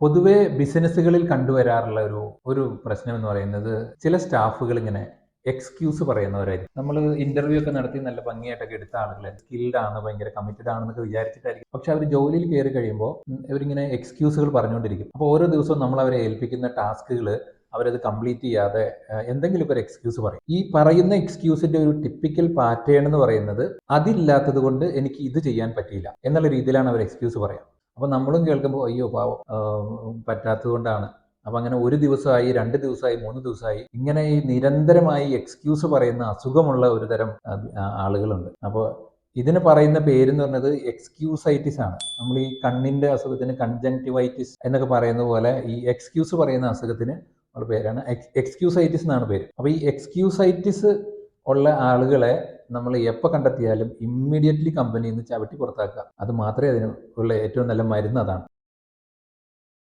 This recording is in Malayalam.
പൊതുവെ ബിസിനസ്സുകളിൽ കണ്ടുവരാറുള്ള ഒരു പ്രശ്നം എന്ന് പറയുന്നത് ചില സ്റ്റാഫുകൾ ഇങ്ങനെ എക്സ്ക്യൂസ് പറയുന്നവരായിരിക്കും. നമ്മൾ ഇന്റർവ്യൂ ഒക്കെ നടത്തി നല്ല ഭംഗിയായിട്ടൊക്കെ എടുത്ത ആളുകൾ സ്കിൽഡ് ആണ്, ഭയങ്കര കമ്മിറ്റഡ് ആണെന്നൊക്കെ വിചാരിച്ചിട്ടായിരിക്കും. പക്ഷെ അവർ ജോലിയിൽ കയറി കഴിയുമ്പോൾ ഇവരിങ്ങനെ എക്സ്ക്യൂസുകൾ പറഞ്ഞുകൊണ്ടിരിക്കും. അപ്പോൾ ഓരോ ദിവസവും നമ്മൾ അവരെ ഏൽപ്പിക്കുന്ന ടാസ്കുകൾ അവരത് കംപ്ലീറ്റ് ചെയ്യാതെ എന്തെങ്കിലും ഒരു എക്സ്ക്യൂസ് പറയും. ഈ പറയുന്ന എക്സ്ക്യൂസിന്റെ ഒരു ടിപ്പിക്കൽ പാറ്റേൺ എന്ന് പറയുന്നത് അതില്ലാത്തത് കൊണ്ട് എനിക്ക് ഇത് ചെയ്യാൻ പറ്റിയില്ല എന്നുള്ള രീതിയിലാണ് അവർ എക്സ്ക്യൂസ് പറയാം. അപ്പോൾ നമ്മളും കേൾക്കുമ്പോൾ അയ്യോ പാവം പറ്റാത്തത് കൊണ്ടാണ്. അപ്പം അങ്ങനെ ഒരു ദിവസമായി, 2 ദിവസമായി, 3 ദിവസമായി ഇങ്ങനെ ഈ നിരന്തരമായി എക്സ്ക്യൂസ് പറയുന്ന അസുഖമുള്ള ഒരു തരം ആളുകളുണ്ട്. അപ്പോൾ ഇതിന് പറയുന്ന പേരെന്ന് പറഞ്ഞത് എക്സ്ക്യൂസൈറ്റിസ് ആണ്. നമ്മൾ ഈ കണ്ണിന്റെ അസുഖത്തിന് കൺജങ്ക്റ്റിവൈറ്റിസ് എന്നൊക്കെ പറയുന്ന പോലെ ഈ എക്സ്ക്യൂസ് പറയുന്ന അസുഖത്തിന് ഉള്ള പേരാണ് എക്സ്ക്യൂസൈറ്റിസ് എന്നാണ് പേര്. അപ്പോൾ ഈ എക്സ്ക്യൂസൈറ്റിസ് ഉള്ള ആളുകളെ നമ്മൾ എപ്പോൾ കണ്ടെത്തിയാലും ഇമ്മീഡിയറ്റ്ലി കമ്പനിയിൽ നിന്ന് ചവിട്ടി പുറത്താക്കുക. അത് മാത്രമേ അതിന് ഉള്ള ഏറ്റവും നല്ല മരുന്ന് അതാണ്.